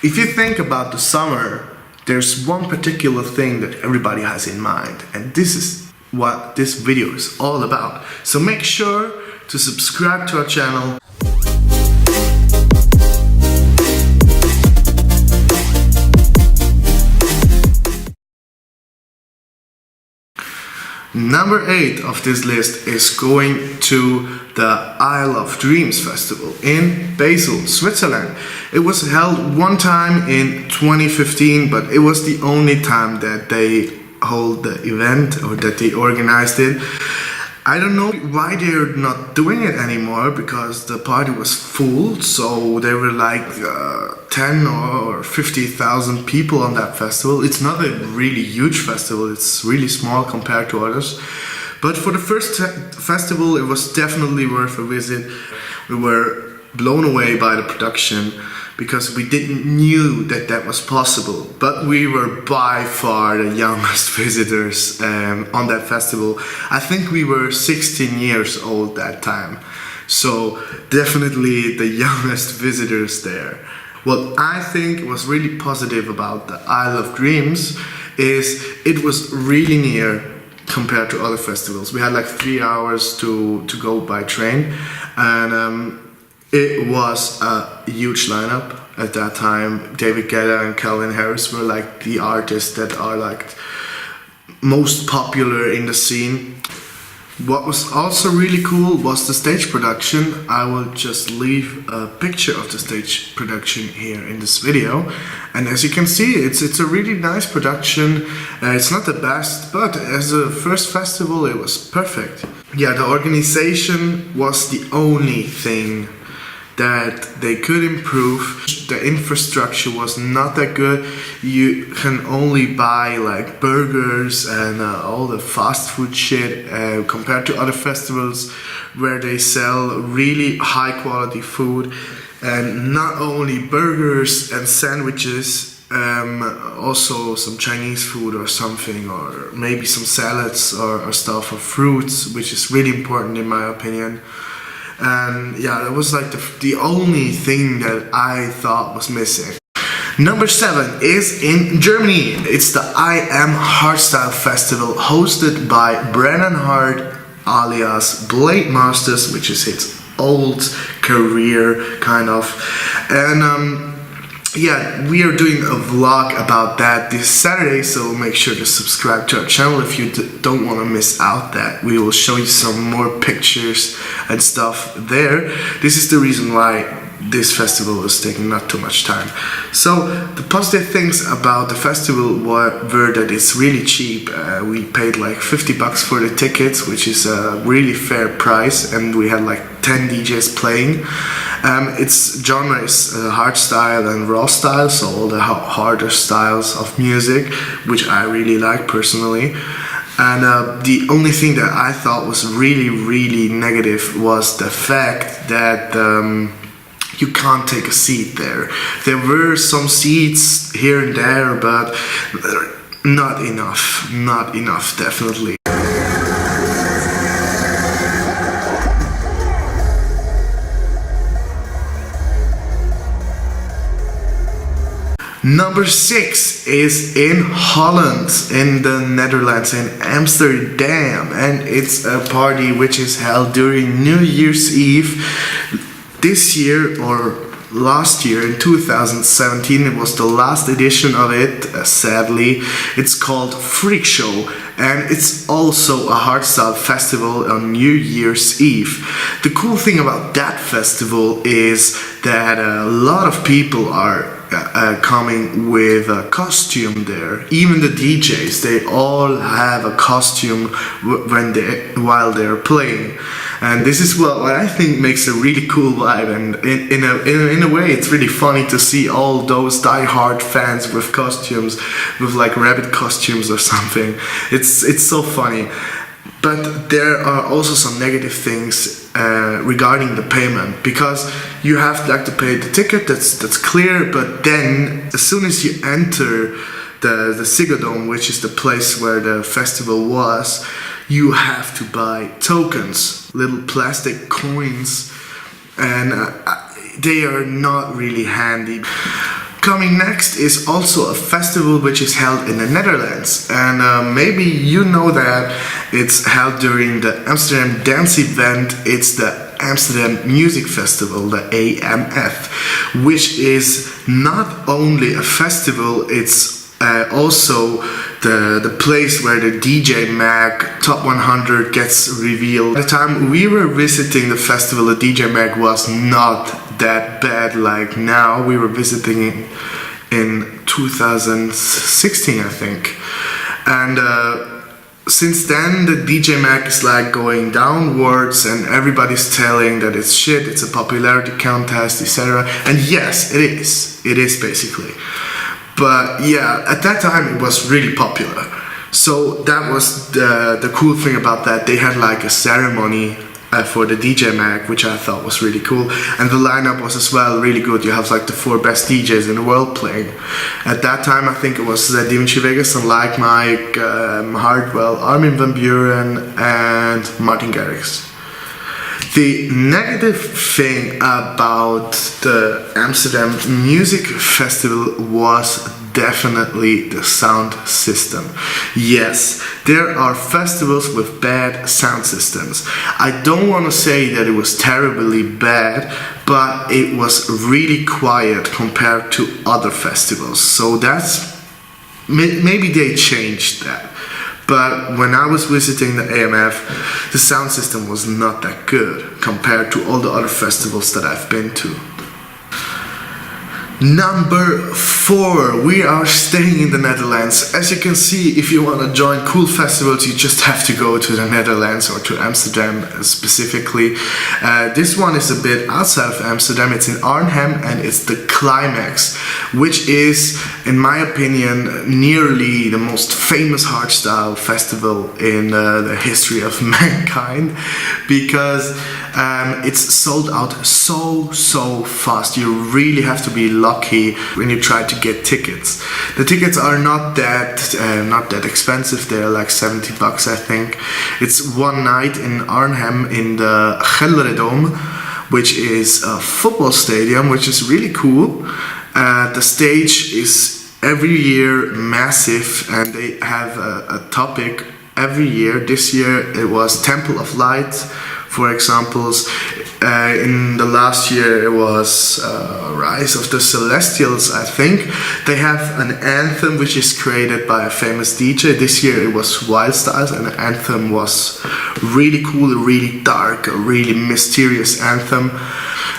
If you think about the summer, there's one particular thing that everybody has in mind, and this is what this video is all about. So make sure to subscribe to our channel. Number 8 of this list is going to the Isle of Dreams Festival in Basel, Switzerland. It was held one time in 2015, but it was the only time that they hold the event or that they organized it. I don't know why they're not doing it anymore, because the party was full, so there were like 10 or 50,000 people on that festival. It's not a really huge festival, it's really small compared to others. But for the first festival, it was definitely worth a visit. We were blown away by the production, because we didn't knew that that was possible. But we were by far the youngest visitors on that festival. I think we were 16 years old that time. So definitely the youngest visitors there. What I think was really positive about the Isle of Dreams is it was really near compared to other festivals. We had like 3 hours to go by train, and it was a huge lineup at that time. David Guetta and Calvin Harris were like the artists that are like most popular in the scene. What was also really cool was the stage production. I will just leave a picture of the stage production here in this video. And as you can see, it's a really nice production. It's not the best, but as a first festival, it was perfect. Yeah, the organization was the only thing that they could improve. The infrastructure was not that good. You can only buy like burgers and all the fast food shit compared to other festivals where they sell really high quality food, and not only burgers and sandwiches, also some Chinese food or something, or maybe some salads or stuff, or fruits, which is really important in my opinion. And yeah, that was like the only thing that I thought was missing. Number 7 is in Germany. It's the I Am Hardstyle Festival, hosted by Brennan Hart alias Blade Masters, which is his old career kind of. And yeah, we are doing a vlog about that this Saturday, so make sure to subscribe to our channel if you don't want to miss out that. We will show you some more pictures and stuff there. This is the reason why this festival is taking not too much time. So the positive things about the festival were that it's really cheap. We paid like 50 bucks for the tickets, which is a really fair price, and we had like 10 DJs playing. Its genre is hardstyle and raw style, so all the harder styles of music, which I really like personally. And the only thing that I thought was really negative was the fact that you can't take a seat there. There were some seats here and there, but not enough, definitely. Number 6 is in Holland, in the Netherlands, in Amsterdam, and it's a party which is held during New Year's Eve. This year, or last year in 2017, it was the last edition of it, sadly. It's called Freak Show, and it's also a hardstyle festival on New Year's Eve. The cool thing about that festival is that a lot of people are coming with a costume there. Even the DJs, they all have a costume while they're playing. And this is what I think makes a really cool vibe, and in a way it's really funny to see all those die-hard fans with costumes, with like rabbit costumes or something. It's so funny. But there are also some negative things regarding the payment, because you have like to pay the ticket, that's clear, but then as soon as you enter the Sigodome, which is the place where the festival was, you have to buy tokens, little plastic coins, and they are not really handy. Coming next is also a festival which is held in the Netherlands, and maybe you know that it's held during the Amsterdam Dance Event. It's the Amsterdam Music Festival, the AMF, which is not only a festival, it's also the place where the DJ Mag Top 100 gets revealed. At the time we were visiting the festival, the DJ Mag was not that bad like now. We were visiting in 2016, I think, and since then the DJ Mag is like going downwards, and everybody's telling that it's shit, it's a popularity contest, etc. And yes, it is basically. But yeah, at that time it was really popular. So that was the cool thing about that. They had like a ceremony for the DJ Mag, which I thought was really cool. And the lineup was as well really good. You have like the 4 best DJs in the world playing. At that time I think it was Dimitri Vegas and Like Mike, Hardwell, Armin van Buuren and Martin Garrix. The negative thing about the Amsterdam Music Festival was definitely the sound system. Yes, there are festivals with bad sound systems. I don't want to say that it was terribly bad, but it was really quiet compared to other festivals. So that's, maybe they changed that. But when I was visiting the AMF, the sound system was not that good compared to all the other festivals that I've been to. Number 4, we are staying in the Netherlands. As you can see, if you want to join cool festivals, you just have to go to the Netherlands or to Amsterdam specifically. This one is a bit outside of Amsterdam. It's in Arnhem, and it's the Climax, which is, in my opinion, nearly the most famous hardstyle festival in the history of mankind, because it's sold out so fast. You really have to be lucky when you try to get tickets. The tickets are not that expensive. They're like $70, I think. It's one night in Arnhem in the Gelredome, which is a football stadium, which is really cool. The stage is every year massive, and they have a topic every year. This year it was Temple of Light, for examples. In the last year it was Rise of the Celestials, I think. They have an anthem which is created by a famous DJ. This year it was Wild Styles, and the anthem was really cool, really dark, a really mysterious anthem.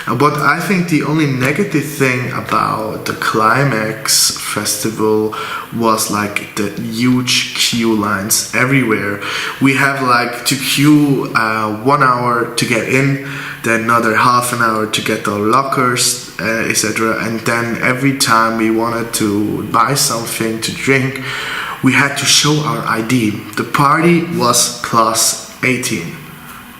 But I think the only negative thing about the Climax festival was like the huge queue lines everywhere. We have like to queue 1 hour to get in, then another half an hour to get the lockers, etc. And then every time we wanted to buy something to drink, we had to show our ID. The party was plus 18.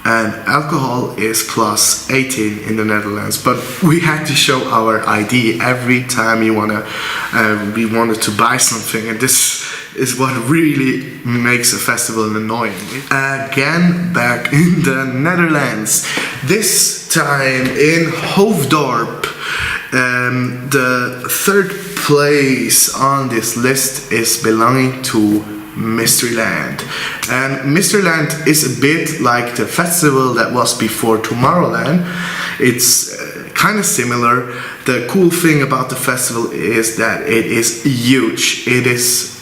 And alcohol is plus 18 in the Netherlands, but we had to show our ID every time we wanted to buy something, and this is what really makes a festival annoying. Again, back in the Netherlands, this time in Hoofddorp. The 3rd place on this list is belonging to Mysteryland. And Mysteryland is a bit like the festival that was before Tomorrowland. It's kind of similar. The cool thing about the festival is that it is huge. It is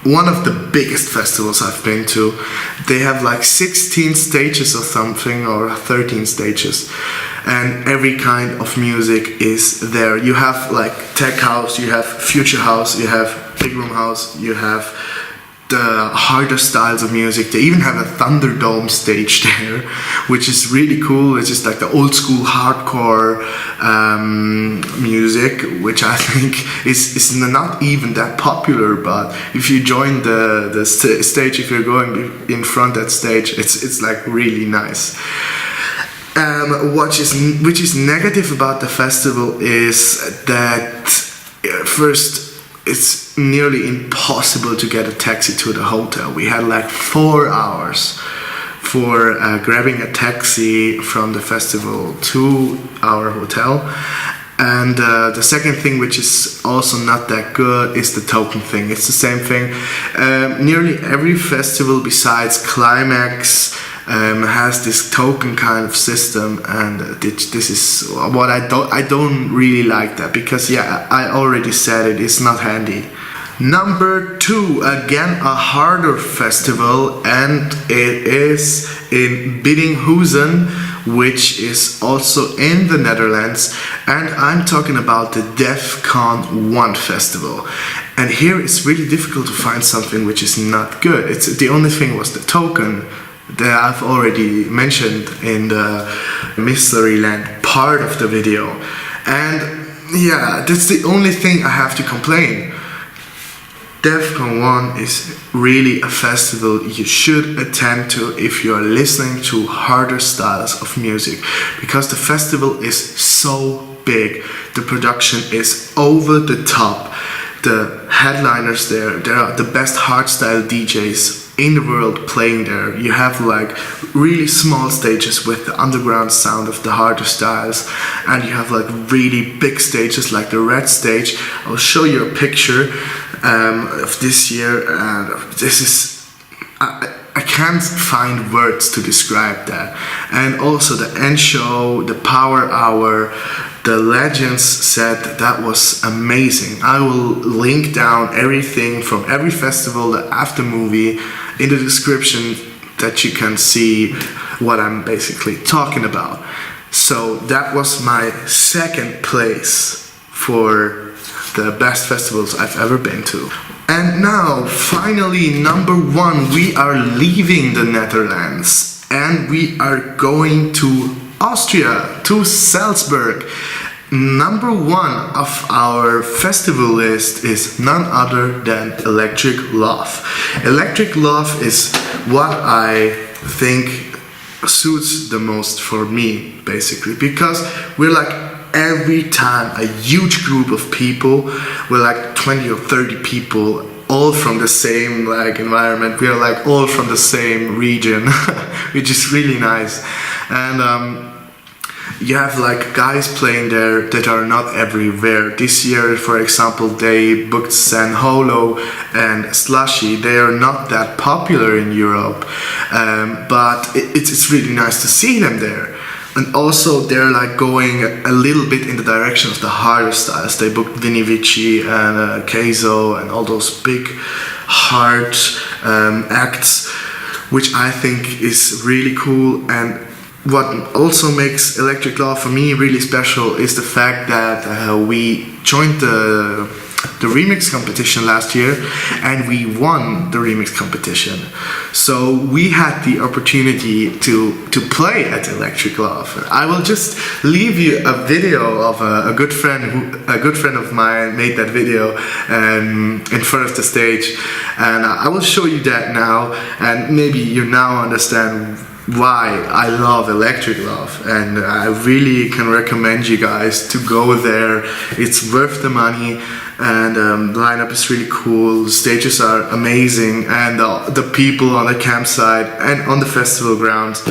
one of the biggest festivals I've been to. They have like 16 stages or something, or 13 stages, and every kind of music is there. You have like tech house, you have future house, you have big room house, you have the harder styles of music. They even have a Thunderdome stage there, which is really cool. It's just like the old school hardcore music, which I think is not even that popular, but if you join the stage, if you're going in front that stage, it's like really nice. Which is negative about the festival is that first, it's nearly impossible to get a taxi to the hotel. We had like 4 hours for grabbing a taxi from the festival to our hotel. And the second thing, which is also not that good, is the token thing. It's the same thing. Nearly every festival besides Climax has this token kind of system, and this is what I don't really like that, because yeah, I already said it, it's not handy. Number 2, again a harder festival, and it is in Biddinghuizen, which is also in the Netherlands, and I'm talking about the DEFCON 1 festival. And here it's really difficult to find something which is not good. It's the only thing was the token that I've already mentioned in the Mysteryland part of the video. And yeah, that's the only thing I have to complain. DEFCON 1 is really a festival you should attend to if you are listening to harder styles of music, because the festival is so big, the production is over the top, the headliners there are the best hardstyle DJs in the world playing there. You have like really small stages with the underground sound of the harder styles, and you have like really big stages like the Red Stage. I'll show you a picture of this year, and this is I can't find words to describe that. And also the end show, the Power Hour, the Legends set, that was amazing. I will link down everything from every festival, the Aftermovie, in the description, that you can see what I'm basically talking about. So that was my second place for the best festivals I've ever been to. And now, finally, number 1, we are leaving the Netherlands and we are going to Austria, to Salzburg. Number 1 of our festival list is none other than Electric Love. Electric Love is what I think suits the most for me, basically, because we're like every time a huge group of people, we're like 20 or 30 people, all from the same like environment. We are like all from the same region, which is really nice. And you have like guys playing there that are not everywhere. This year, for example, they booked San Holo and Slushy. They are not that popular in Europe, but it's really nice to see them there. And also they're like going a little bit in the direction of the harder styles. They booked Vinny Vici and Keizo and all those big hard acts, which I think is really cool. And what also makes Electric Love for me really special is the fact that we joined the remix competition last year, and we won the remix competition. So we had the opportunity to play at Electric Love. I will just leave you a video of a good friend of mine made that video in front of the stage, and I will show you that now, and maybe you now understand why I love Electric Love. And I really can recommend you guys to go there. It's worth the money, and the lineup is really cool, the stages are amazing, and the people on the campsite and on the festival grounds.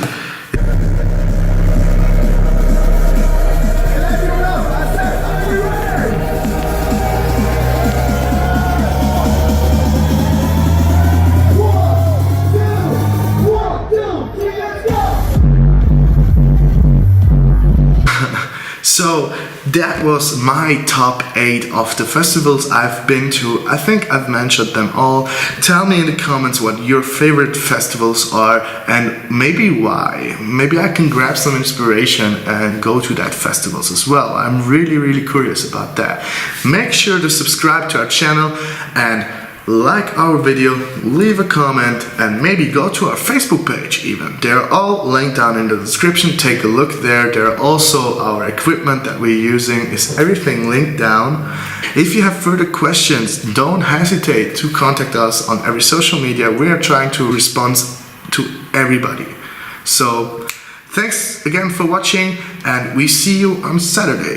So that was my top 8 of the festivals I've been to. I think I've mentioned them all. Tell me in the comments what your favorite festivals are and maybe why. Maybe I can grab some inspiration and go to that festivals as well. I'm really curious about that. Make sure to subscribe to our channel and like our video, leave a comment, and maybe go to our Facebook page even. They're all linked down in the description. Take a look there. There are also our equipment that we're using. Is everything linked down? If you have further questions, don't hesitate to contact us on every social media. We are trying to respond to everybody. So thanks again for watching, and we see you on Saturday.